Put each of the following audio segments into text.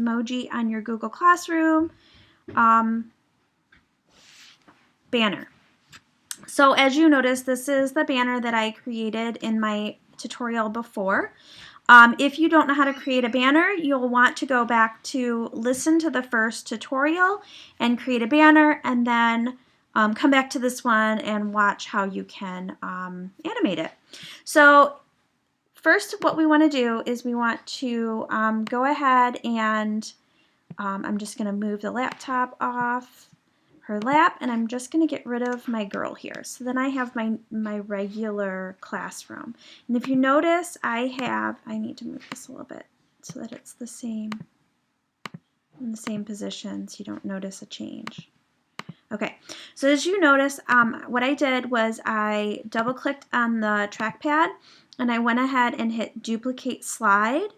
emoji on your Google Classroom banner. So as you notice, this is the banner that I created in my tutorial before. If you don't know how to create a banner, you'll want to go back to listen to the first tutorial and create a banner, and then come back to this one and watch how you can animate it. So first, what we want to do is we want to go ahead and I'm just going to move the laptop off her lap, and I'm just going to get rid of my girl here. So then I have my regular classroom. And if you notice, I need to move this a little bit so that it's the same, in the same position so you don't notice a change. Okay, so as you notice, what I did was I double clicked on the trackpad and I went ahead and hit duplicate slide.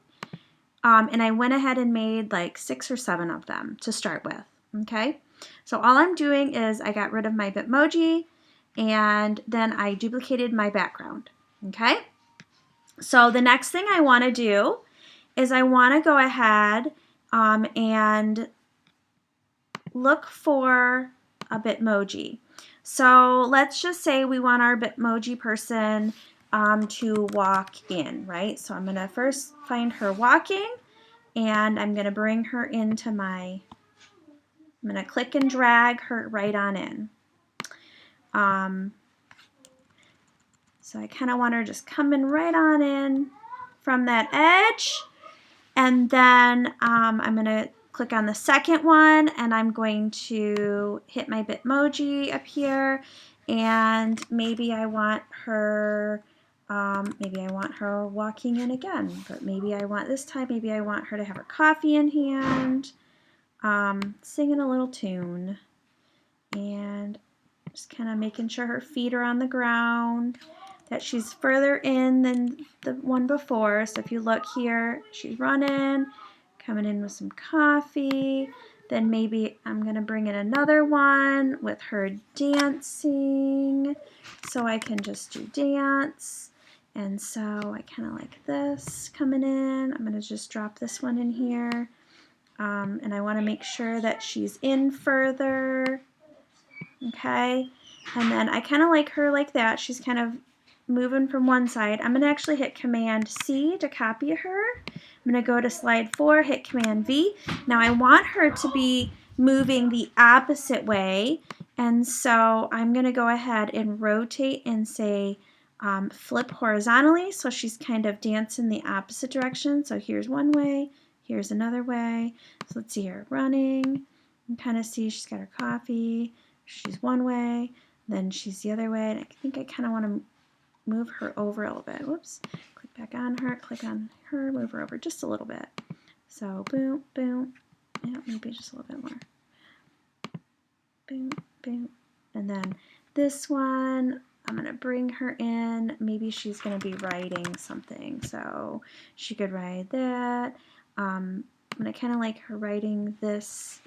And I went ahead and made like 6 or 7 of them to start with. Okay, so all I'm doing is I got rid of my Bitmoji and then I duplicated my background. Okay, so the next thing I want to do is I want to go ahead and look for a Bitmoji. So let's just say we want our Bitmoji person to walk in, right? So I'm going to first find her walking, and I'm going to bring her into I'm going to click and drag her right on in. So I kind of want her just coming right on in from that edge, and then I'm going to click on the second one, and I'm going to hit my Bitmoji up here, and maybe I want her walking in again, but maybe I want this time, maybe I want her to have her coffee in hand, singing a little tune, and just kind of making sure her feet are on the ground, that she's further in than the one before. So if you look here, she's running, coming in with some coffee. Then maybe I'm going to bring in another one with her dancing, so I can just do dance. And so I kind of like this coming in. I'm going to just drop this one in here. And I want to make sure that she's in further. Okay. And then I kind of like her like that. She's kind of moving from one side. I'm going to actually hit Command C to copy her. I'm going to go to slide 4, hit Command V. Now I want her to be moving the opposite way. And so I'm going to go ahead and rotate and say, flip horizontally, so she's kind of dancing the opposite direction. So here's one way, here's another way. So let's see her running. You can kind of see she's got her coffee. She's one way, then she's the other way. And I think I kind of want to move her over a little bit. Whoops. Click back on her, click on her, move her over just a little bit. So boom, boom. Yeah, maybe just a little bit more. Boom, boom. And then this one, I'm going to bring her in. Maybe she's going to be riding something, so she could ride that. I'm going to kind of like her riding this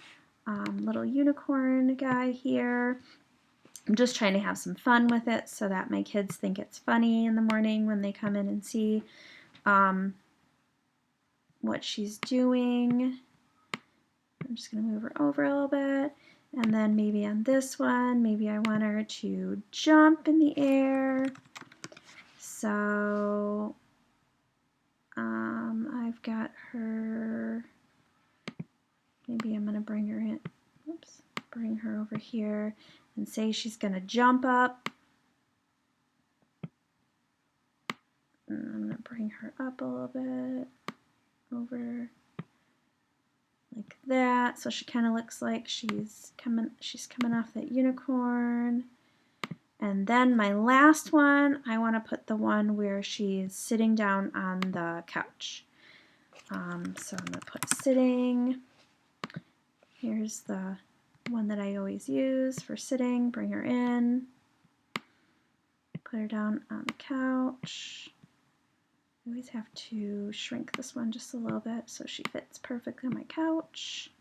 little unicorn guy here. I'm just trying to have some fun with it so that my kids think it's funny in the morning when they come in and see what she's doing. I'm just going to move her over a little bit. And then maybe on this one, maybe I want her to jump in the air. So I've got her, maybe I'm going to bring her in, oops, bring her over here and say she's going to jump up. And I'm going to bring her up a little bit, over like that, so she kind of looks like she's coming off that unicorn. And then my last one, I want to put the one where she's sitting down on the couch. So I'm going to put sitting. Here's the one that I always use for sitting. Bring her in, put her down on the couch. I always have to shrink this one just a little bit so she fits perfectly on my couch.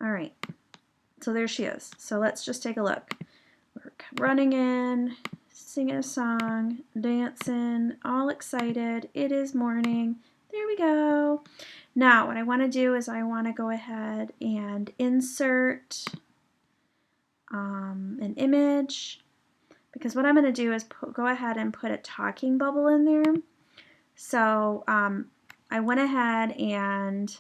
All right, so there she is. So let's just take a look. We're running in, singing a song, dancing, all excited. It is morning. There we go. Now what I want to do is I want to go ahead and insert an image, because what I'm going to do is go ahead and put a talking bubble in there. So I went ahead and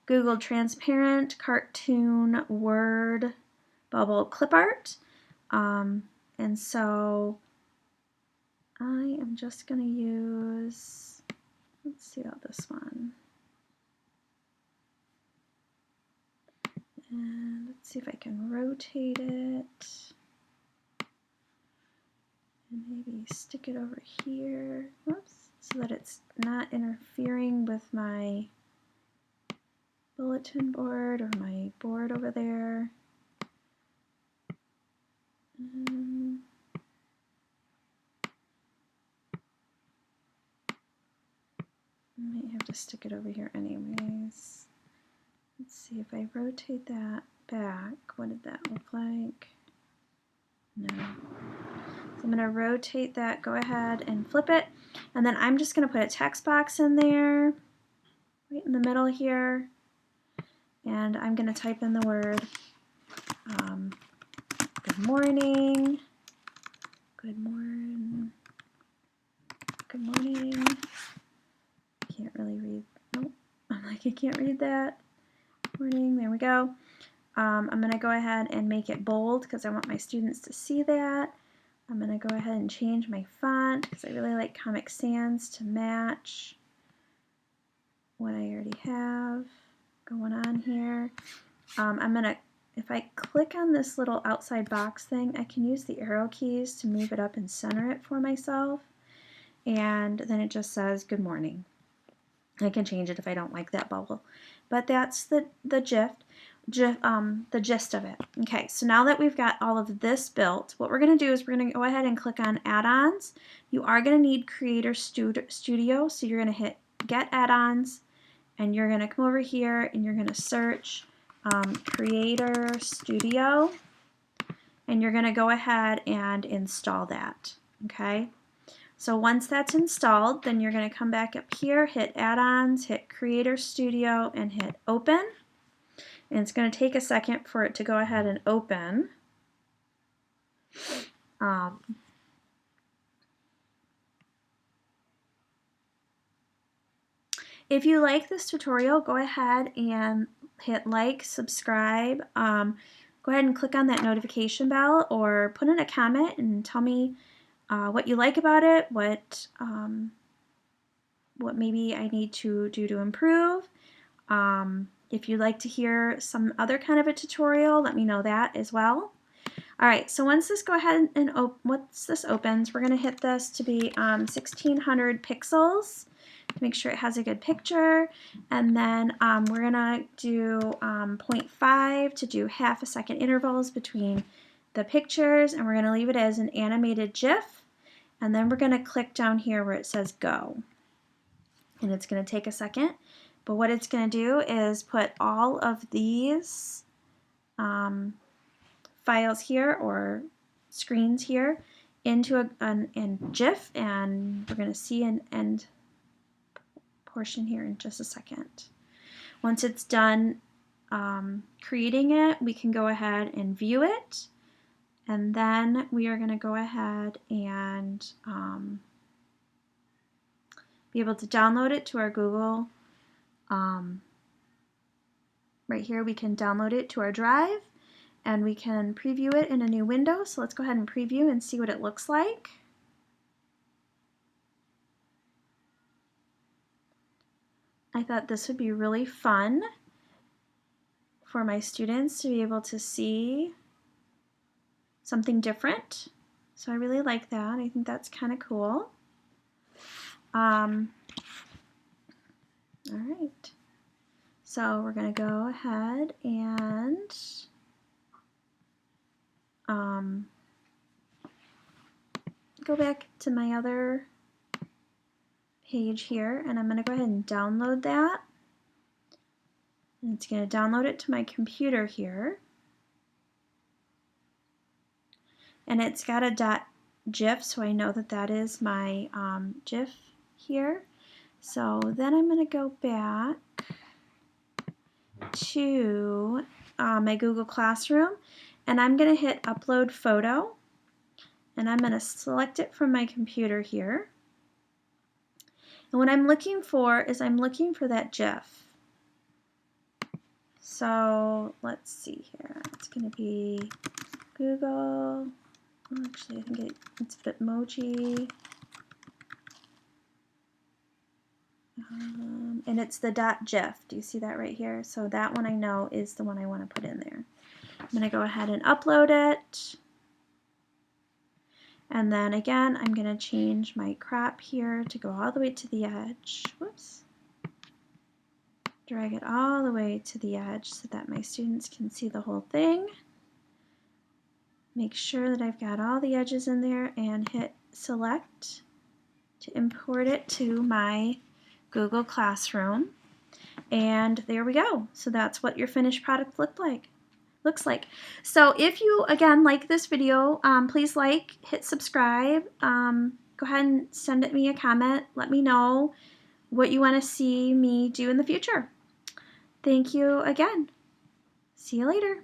Googled transparent cartoon word bubble clip art. And so I am just going to use, let's see about this one. And let's see if I can rotate it. And maybe stick it over here. Whoops. So that it's not interfering with my bulletin board or my board over there. I might have to stick it over here anyways. Let's see if I rotate that back. What did that look like? No. So I'm going to rotate that, go ahead and flip it, and then I'm just going to put a text box in there, right in the middle here, and I'm going to type in the word good morning, good morning, good morning. Can't really read, nope, I'm like, I can't read that. Morning, there we go. I'm going to go ahead and make it bold because I want my students to see that. I'm going to go ahead and change my font because I really like Comic Sans to match what I already have going on here. I'm going to, if I click on this little outside box thing, I can use the arrow keys to move it up and center it for myself. And then it just says good morning. I can change it if I don't like that bubble. But that's the gist of it. Okay, so now that we've got all of this built, what we're going to do is we're going to go ahead and click on add-ons. You are going to need Creator Studio, so you're going to hit Get Add-ons, and you're going to come over here and you're going to search Creator Studio, and you're going to go ahead and install that. Okay. So once that's installed, then you're going to come back up here, hit Add-ons, hit Creator Studio, and hit Open. And it's going to take a second for it to go ahead and open. If you like this tutorial, go ahead and hit like, subscribe. Go ahead and click on that notification bell or put in a comment and tell me what you like about it, what maybe I need to do to improve. If you'd like to hear some other kind of a tutorial, let me know that as well. Alright, so once this opens, we're going to hit this to be 1600 pixels to make sure it has a good picture, and then we're going to do 0.5 to do half a second intervals between the pictures, and we're going to leave it as an animated GIF, and then we're going to click down here where it says go. And it's going to take a second, but what it's going to do is put all of these files here or screens here into a GIF, and we're going to see an end portion here in just a second. Once it's done creating it, we can go ahead and view it, and then we are going to go ahead and be able to download it to our Google. Right here we can download it to our drive, and we can preview it in a new window. So let's go ahead and preview and see what it looks like. I thought this would be really fun for my students to be able to see something different. So I really like that. I think that's kind of cool. All right. So we're going to go ahead and go back to my other page here, and I'm going to go ahead and download that. And it's going to download it to my computer here. And it's got a .gif, so I know that that is my GIF here. So then I'm going to go back to my Google Classroom, and I'm going to hit upload photo, and I'm going to select it from my computer here. And what I'm looking for is I'm looking for that GIF. So let's see here. It's going to be Google. Actually, I think it's Bitmoji. And it's the .gif. Do you see that right here? So that one I know is the one I want to put in there. I'm going to go ahead and upload it. And then again, I'm going to change my crop here to go all the way to the edge. Whoops. Drag it all the way to the edge so that my students can see the whole thing. Make sure that I've got all the edges in there and hit select to import it to my Google Classroom. And there we go. So that's what your finished product looks like. So if you, again, like this video, please like, hit subscribe, go ahead and send me a comment. Let me know what you want to see me do in the future. Thank you again. See you later.